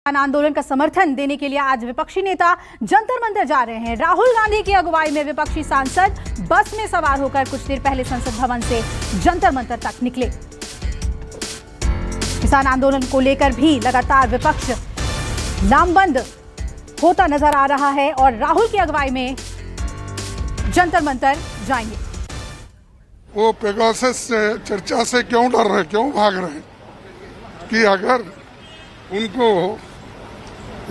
आंदोलन का समर्थन देने के लिए आज विपक्षी नेता जंतर मंतर जा रहे हैं। राहुल गांधी की अगुवाई में विपक्षी सांसद बस में सवार होकर कुछ देर पहले संसद भवन से जंतर मंतर तक निकले। किसान आंदोलन को लेकर भी लगातार विपक्ष लामबंद होता नजर आ रहा है और राहुल की अगुवाई में जंतर मंतर जाएंगे। वो पेगासस से चर्चा से क्यों डर रहे, क्यों भाग रहे हैं कि अगर उनको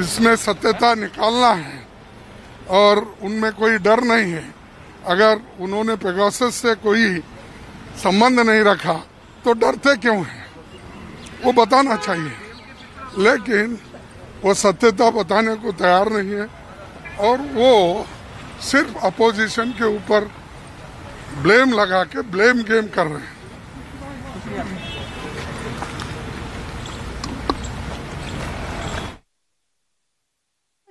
इसमें सत्यता निकालना है और उनमें कोई डर नहीं है, अगर उन्होंने पेगासस से कोई संबंध नहीं रखा तो डरते क्यों हैं, वो बताना चाहिए। लेकिन वो सत्यता बताने को तैयार नहीं है और वो सिर्फ अपोजिशन के ऊपर ब्लेम लगा के ब्लेम गेम कर रहे हैं।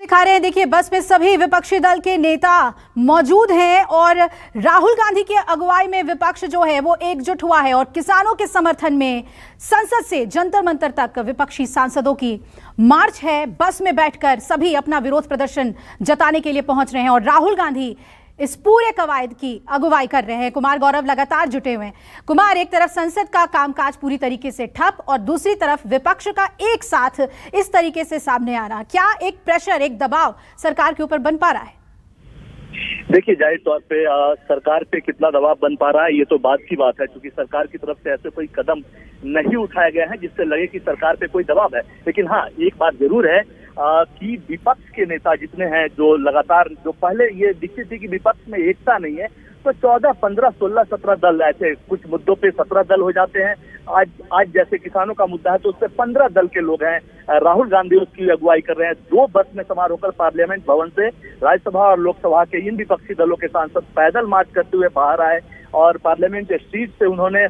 दिखा रहे हैं, देखिए बस में सभी विपक्षी दल के नेता मौजूद हैं और राहुल गांधी की अगुवाई में विपक्ष जो है वो एकजुट हुआ है और किसानों के समर्थन में संसद से जंतर मंतर तक विपक्षी सांसदों की मार्च है। बस में बैठकर सभी अपना विरोध प्रदर्शन जताने के लिए पहुंच रहे हैं और राहुल गांधी इस पूरे कवायद की अगुवाई कर रहे हैं। कुमार गौरव लगातार जुटे हुए हैं। कुमार, एक तरफ संसद का कामकाज पूरी तरीके से ठप और दूसरी तरफ विपक्ष का एक साथ इस तरीके से सामने आना, क्या एक प्रेशर, एक दबाव सरकार के ऊपर बन पा रहा है? देखिए, जाहिर तौर पे सरकार पे कितना दबाव बन पा रहा है ये तो बात की बात है, क्योंकि सरकार की तरफ से ऐसे कोई कदम नहीं उठाया गया है जिससे लगे कि सरकार पे कोई दबाव है। लेकिन हाँ, एक बात जरूर है कि विपक्ष के नेता जितने हैं, जो लगातार, जो पहले ये दिखती थी कि विपक्ष में एकता नहीं है, तो 14, 15, 16, 17 दल, ऐसे कुछ मुद्दों पे 17 दल हो जाते हैं। आज जैसे किसानों का मुद्दा है तो उससे 15 दल के लोग हैं। राहुल गांधी उसकी अगुवाई कर रहे हैं। 2 बस में सवार होकर पार्लियामेंट भवन से राज्यसभा और लोकसभा के इन विपक्षी दलों के सांसद पैदल मार्च करते हुए बाहर आए और पार्लियामेंट स्ट्रीट से उन्होंने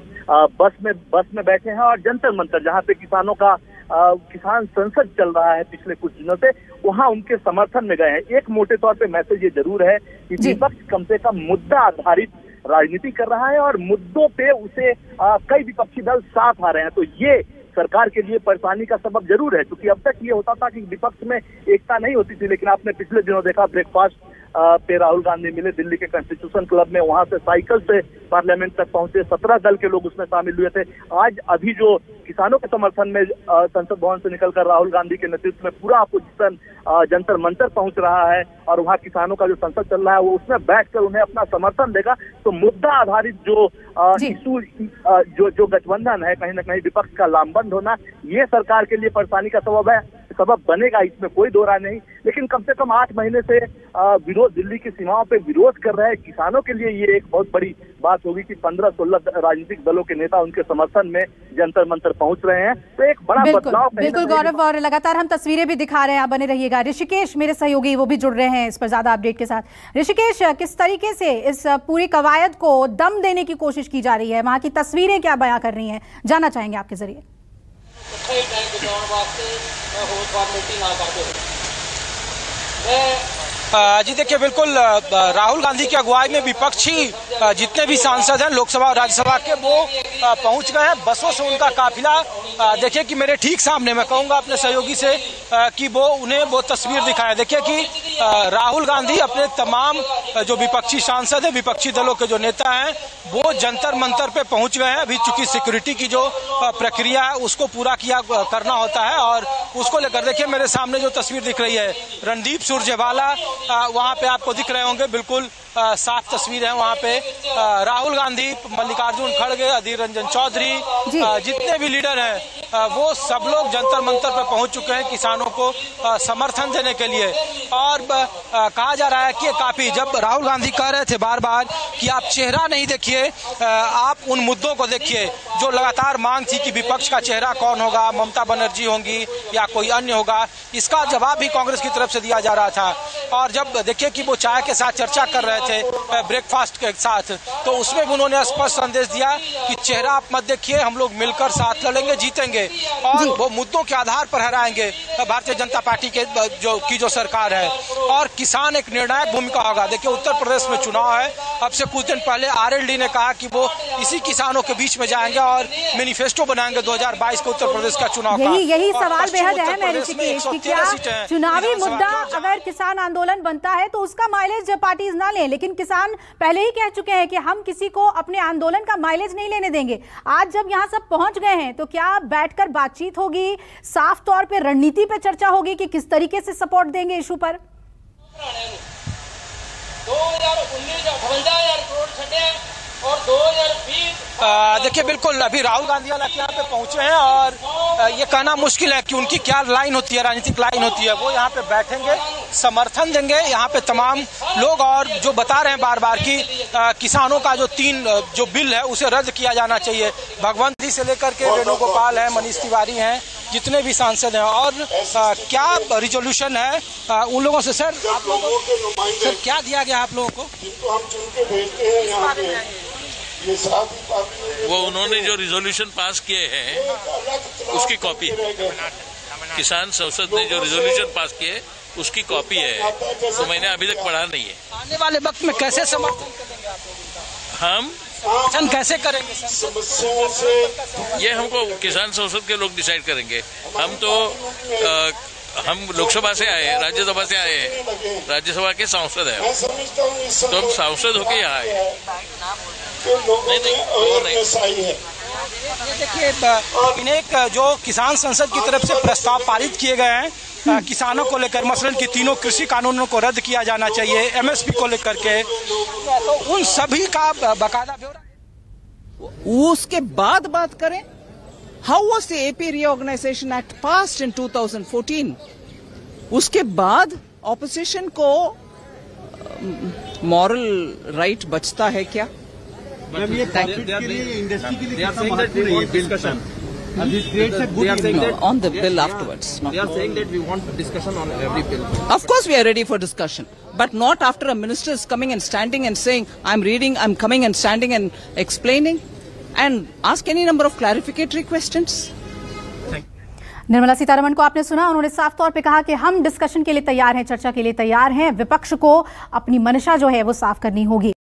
बस में बैठे हैं और जंतर मंतर, जहां पे किसानों का किसान संसद चल रहा है पिछले कुछ दिनों से, वहां उनके समर्थन में गए हैं। एक मोटे तौर पे मैसेज ये जरूर है कि विपक्ष कम से कम मुद्दा आधारित राजनीति कर रहा है और मुद्दों पे उसे कई विपक्षी दल साथ आ रहे हैं। तो ये सरकार के लिए परेशानी का सबब जरूर है, क्योंकि अब तक ये होता था कि विपक्ष में एकता नहीं होती थी। लेकिन आपने पिछले दिनों देखा, ब्रेकफास्ट पे राहुल गांधी मिले दिल्ली के कॉन्स्टिट्यूशन क्लब में, वहां से साइकिल से पार्लियामेंट तक पहुंचे, 17 दल के लोग उसमें शामिल हुए थे। आज अभी जो किसानों के समर्थन में संसद भवन से निकलकर राहुल गांधी के नेतृत्व में पूरा अपोजिशन जंतर मंतर पहुंच रहा है और वहां किसानों का जो संसद चल रहा है वो उसमें बैठकर उन्हें अपना समर्थन देगा। तो मुद्दा आधारित जो इशू, जो गठबंधन है, कहीं ना कहीं विपक्ष का लामबंद होना, ये सरकार के लिए परेशानी का सबब बनेगा, इसमें कोई दो राय नहीं। लेकिन कम से कम 8 महीने से विरोध, दिल्ली की सीमाओं पे विरोध कर रहे हैं किसानों के लिए ये एक बहुत बड़ी बात होगी कि 15-16 राजनीतिक दलों के नेता उनके समर्थन में जंतर मंतर पहुंच रहे हैं। तो एक बड़ा बदलाव। बिल्कुल गौरव, और लगातार हम तस्वीरें भी दिखा रहे हैं, आप बने रहिएगा। ऋषिकेश मेरे सहयोगी वो भी जुड़ रहे हैं इस पर ज्यादा अपडेट के साथ। ऋषिकेश, किस तरीके से इस पूरी कवायद को दम देने की कोशिश की जा रही है, वहां की तस्वीरें क्या बयां कर रही हैं, जानना चाहेंगे आपके जरिए। जी देखिए, बिल्कुल राहुल गांधी की अगुवाई में विपक्षी जितने भी सांसद हैं लोकसभा और राज्यसभा के, वो पहुंच गए हैं। बसों से उनका काफिला, देखिए कि मेरे ठीक सामने, मैं कहूंगा अपने सहयोगी से कि वो उन्हें वो तस्वीर दिखाएं। देखिए कि राहुल गांधी अपने तमाम जो विपक्षी सांसद हैं, विपक्षी दलों के जो नेता हैं, वो जंतर मंतर पे पहुंच गए हैं। अभी चूंकि सिक्योरिटी की जो प्रक्रिया है उसको पूरा करना होता है और उसको लेकर देखिए मेरे सामने जो तस्वीर दिख रही है, रणदीप सुरजेवाला वहां पे आपको दिख रहे होंगे, बिल्कुल साफ तस्वीर है। वहां पे राहुल गांधी, मल्लिकार्जुन खड़गे, अधीर रंजन चौधरी, जितने भी लीडर हैं वो सब लोग जंतर मंतर पर पहुंच चुके हैं किसानों को समर्थन देने के लिए। और कहा जा रहा है कि काफी, जब राहुल गांधी कह रहे थे बार बार कि आप चेहरा नहीं देखिए, आप उन मुद्दों को देखिए, जो लगातार मांग थी कि विपक्ष का चेहरा कौन होगा, ममता बनर्जी होंगी या कोई अन्य होगा, इसका जवाब भी कांग्रेस की तरफ से दिया जा रहा था। और जब देखिए कि वो चाय के साथ चर्चा कर रहे थे ब्रेकफास्ट के साथ, तो उसमें भी उन्होंने स्पष्ट संदेश दिया कि चेहरा आप मत देखिए, हम लोग मिलकर साथ लड़ेंगे, जीतेंगे और वो मुद्दों के आधार पर हराएंगे भारतीय जनता पार्टी के जो सरकार है। और किसान एक निर्णायक भूमिका होगा। देखिए उत्तर प्रदेश में चुनाव है, अब से कुछ दिन पहले आरएलडी ने कहा कि वो इसी किसानों के बीच में जाएंगे और मैनिफेस्टो बनाएंगे 2022 के उत्तर प्रदेश का चुनाव। यही सवाल बेहद अहम है ऋषिकेश कि क्या चुनावी मुद्दा अगर किसान आंदोलन बनता है तो उसका माइलेज पार्टीज ना लें, लेकिन किसान पहले ही कह चुके हैं कि हम किसी को अपने आंदोलन का माइलेज नहीं लेने देंगे। आज जब यहाँ सब पहुंच गए हैं तो क्या बैठकर बातचीत होगी, साफ तौर पे रणनीति पे चर्चा होगी कि किस तरीके से सपोर्ट देंगे इशू पर? 2019 58,000 करोड़ छठे और 2020 देखिए बिल्कुल अभी राहुल गांधी हालांकि यहाँ पे पहुंचे हैं और ये कहना मुश्किल है कि उनकी क्या लाइन होती है, राजनीतिक लाइन होती है। वो यहाँ पे बैठेंगे, समर्थन देंगे यहाँ पे तमाम लोग और जो बता रहे हैं बार बार कि किसानों का जो बिल है उसे रद्द किया जाना चाहिए। भगवंत जी से लेकर के वेणुगोपाल है, मनीष तिवारी हैं, जितने भी सांसद हैं और क्या रिजोल्यूशन है उन लोगों से। सर आप लोगों सर क्या दिया गया आप लोगों को? जिनको हम चुन के भेजते हैं यहाँ पे, ये वो उन्होंने जो रिजोल्यूशन पास किए हैं उसकी कॉपी, किसान संसद ने जो रिजोल्यूशन पास किए उसकी कॉपी है, तो मैंने अभी तक पढ़ा नहीं है। आने वाले वक्त में कैसे समर्थन करेंगे आप लोग? हम समर्थन कैसे करेंगे सर? समस्याओं से ये हमको किसान संसद के लोग डिसाइड करेंगे। हम लोकसभा से आए, राज्यसभा से आए, राज्यसभा के सांसद हैं, तो हम सांसद होके यहाँ आए। देखिए इन्हें जो किसान संसद की तरफ से प्रस्ताव पारित किए गए हैं किसानों को लेकर, मसलन कि तीनों कृषि कानूनों को रद्द किया जाना चाहिए, एमएसपी को लेकर के, तो उन सभी का बकायदा ब्यौरा उसके बाद बात करें। How was the AP reorganisation act passed in 2014? उसके बाद ऑपोजिशन को मॉरल राइट बचता है क्या? On the bill afterwards. They are saying that we want discussion on every bill. Of course we are ready for discussion, but not after a minister is coming and standing and saying, I'm reading, I'm coming and standing and explaining, and ask any number of clarificatory questions. Nirmala Sitharaman को आपने सुना, उन्होंने साफ तौर पे कहा कि हम डिस्कशन के लिए तैयार हैं, चर्चा के लिए तैयार हैं, विपक्ष को अपनी मंशा जो है वो साफ करनी होगी।